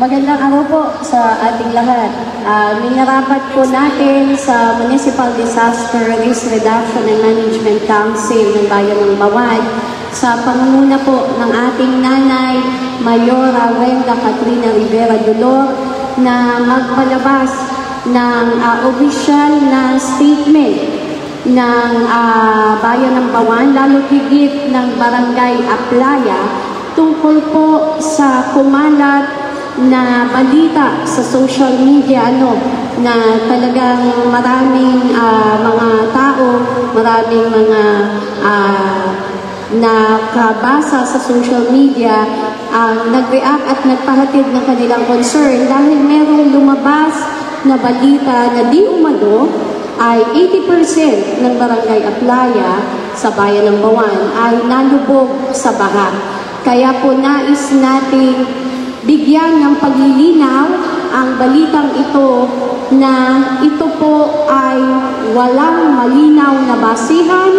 Magandang araw po sa ating lahat. Minarapat po natin sa Municipal Disaster Risk Reduction and Management Council ng Bayan ng Bawan sa pangunguna po ng ating nanay, Mayora Wenda Katrina Rivera Dolor, na magpalabas ng opisyal na statement ng Bayan ng Bawan, lalo higit ng Barangay Aplaya, tungkol po sa kumalat na balita sa social media na talagang maraming mga tao, maraming mga nakabasa sa social media nag-react at nagpahatid ng kanilang concern dahil merong lumabas na balita na di umano ay 80% ng Barangay Aplaya sa Bayan ng Bawan ay nalubog sa baha. Kaya po nais nating bigyan ng paglilinaw ang balitang ito na ito po ay walang malinaw na basihan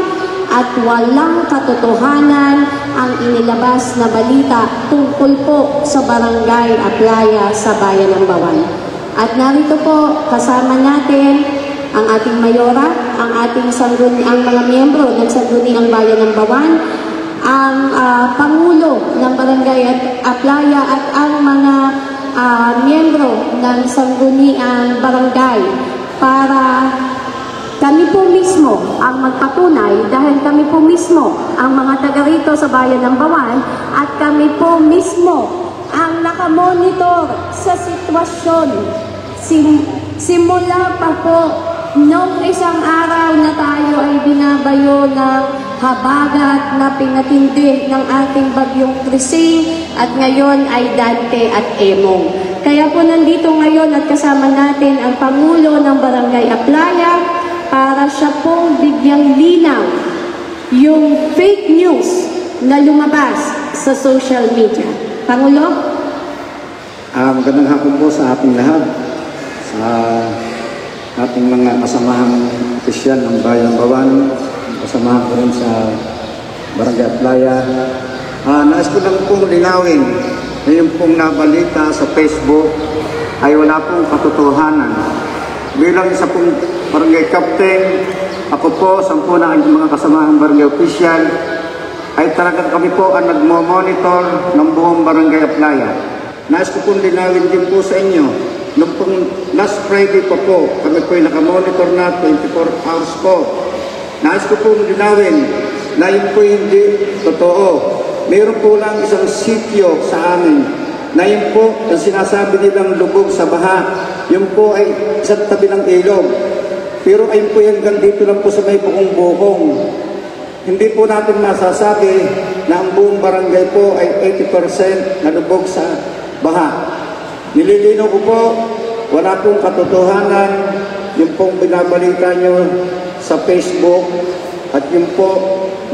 at walang katotohanan ang inilabas na balita tungkol po sa Barangay Aplaya sa Bayan ng Bawan. At narito po kasama natin ang ating mayora, ang ating ang mga miyembro ng Sangguniang Bayan ng Bawan, ang Pangulo ng Barangay Aplaya at ang mga miyembro ng Sangguniang Barangay para kami po mismo ang magpatunay dahil kami po mismo ang mga taga rito sa Bayan ng Bawan at kami po mismo ang nakamonitor sa sitwasyon simula pa po noong isang araw na tayo ay binabayo ng habagat na pinatindi ng ating bagyong Krising at ngayon ay Dante at Emong. Kaya po nandito ngayon at kasama natin ang Pangulo ng Barangay Aplaya para siya pong bigyang linaw yung fake news na lumabas sa social media. Pangulo? Magandang hapon po sa ating lahat, sa ating mga kasamahang opisyal ng Bayan ng Bawan, kasamahan ko rin sa Barangay Aplaya. Nais ko lang pong linawin na yung pong nabalita sa Facebook ay wala pong katotohanan. Bilang isa pong barangay captain, ako po, 10 na mga kasamahang barangay official, ay talagang kami po ang nagmo-monitor ng buong Barangay Aplaya. Nais ko pong linawin din po sa inyo, noong pong last Friday pa po, kami po ay nakamonitor na 24 hours po. Nais ko pong linawin na yun po hindi totoo. Mayroon po lang isang sityo sa amin na yun po ang sinasabi nilang lubog sa baha. Yun po ay isang tabi ng ilog. Pero ayun po yan dito lang po sa may bukong-bukong. Hindi po natin masasabi na ang buong barangay po ay 80% na lubog sa baha. Nililino ko po, wala pong katotohanan yung pong binabalita nyo sa Facebook at yung po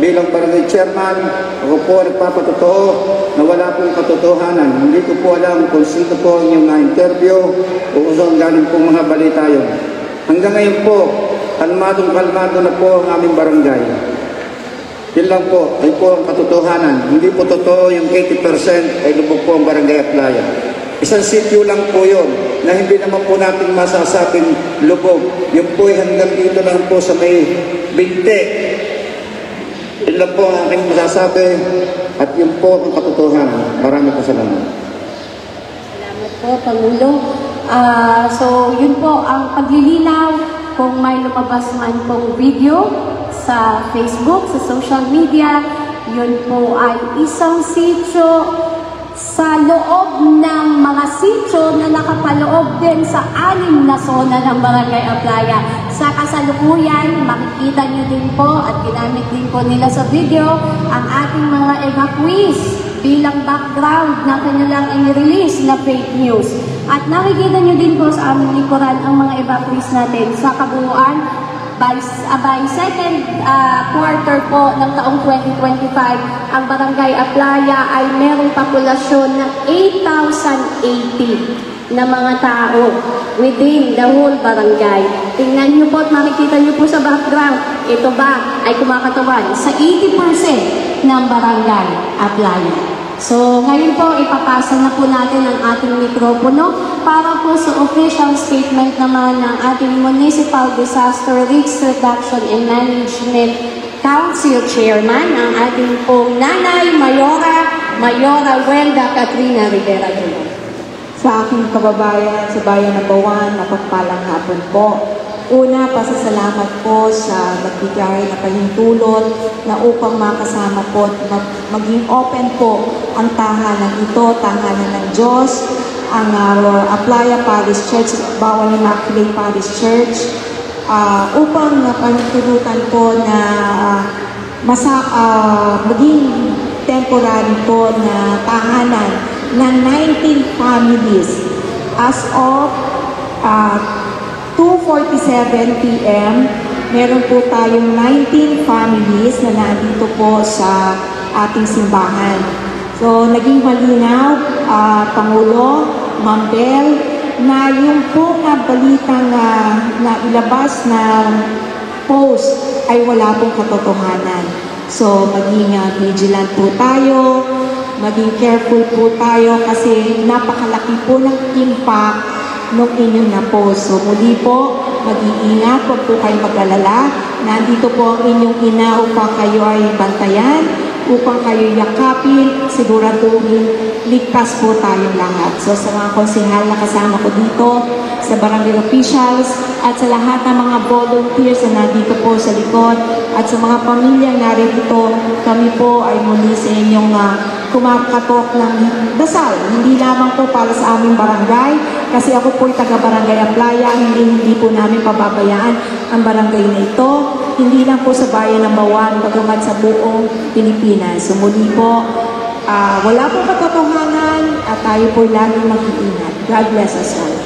bilang barangay chairman, ako po nagpapatotoo na wala pong katotohanan. Hindi ko po alam kung sino po yung na-interview o kung saan galing pong mga balita yun. Hanggang ngayon po, kalmadong-kalmado na po ang aming barangay. Yun lang po, ay po ang katotohanan. Hindi po totoo yung 80% ay lubog po ang Barangay Aplaya. Isang sityo lang po yun na hindi naman po natin masasabing lubog. Yung po ay hanggang dito lang po sa may binte. Yun lang po ang aking masasabi at yun po ang katotohanan. Maraming salamat. Salamat po, Pangulo. So, yun po ang paglilinaw kung may lumabas man pong video sa Facebook, sa social media, yun po ay isang sityo sa loob ng mga sityo na nakapaloob din sa 6 na zona ng Barangay Aplaya. Sa kasalukuyan, makikita nyo din po at ginamit din po nila sa video ang ating mga evacuees bilang background na kanilang in-release na fake news. At nakikita nyo din po sa aming likuran ang mga evacuees natin sa kabuuan. By second quarter po ng taong 2025, ang Barangay Aplaya ay merong populasyon ng 8,080 na mga tao within the whole barangay. Tingnan nyo po at makikita nyo po sa background, ito ba ay kumakatawan sa 80% ng Barangay Aplaya. So, ngayon po, ipapasa na po natin ang ating mikropono para po sa official statement naman ng ating Municipal Disaster Risk Reduction and Management Council Chairman, ang ating pong Nanay Mayora Wenda Katrina Rivera Jr. Sa aking kababayan sa Bayan ng Bawan, mapagpalang hapon po. Una, pasasalamat po sa nagbigay na pahintulot na upang makasama po at maging open po ang tahanan ito, tahanan ng Diyos, ang Aplaya Parish Church, Bawan Immaculate Parish Church, upang pahintulutan po na maging temporary po na tahanan ng 19 families as of 2:47 p.m. Meron po tayong 19 families na nandito po sa ating simbahan. So, naging malinaw, Pangulo, Ma'am Bel, na yung po na balitang na ilabas na post ay wala pong katotohanan. So, maging vigilant po tayo, maging careful po tayo kasi napakalaki po ng impact nung inyong na-post. So, muli po, mag-iingat, huwag po kayong mag-alala. Nandito po ang inyong ina upang kayo ay bantayan, upang kayo yakapin, siguraduhin, ligtas po tayong lahat. So, sa mga konsehal na kasama ko dito, sa barangay officials, at sa lahat ng mga volunteers na nandito po sa likod, at sa mga pamilyang narito, kami po ay muli sa inyong kumakatok ng dasal. Hindi lamang po para sa aming barangay, kasi ako po'y taga-barangay Aplaya, hindi po namin pababayaan ang barangay na ito. Hindi lang po sa bayan ng Bawan, bagamat sa buong Pilipinas. So muli po, wala pong katotohanan at tayo po'y laging mag-iingat. God bless us all.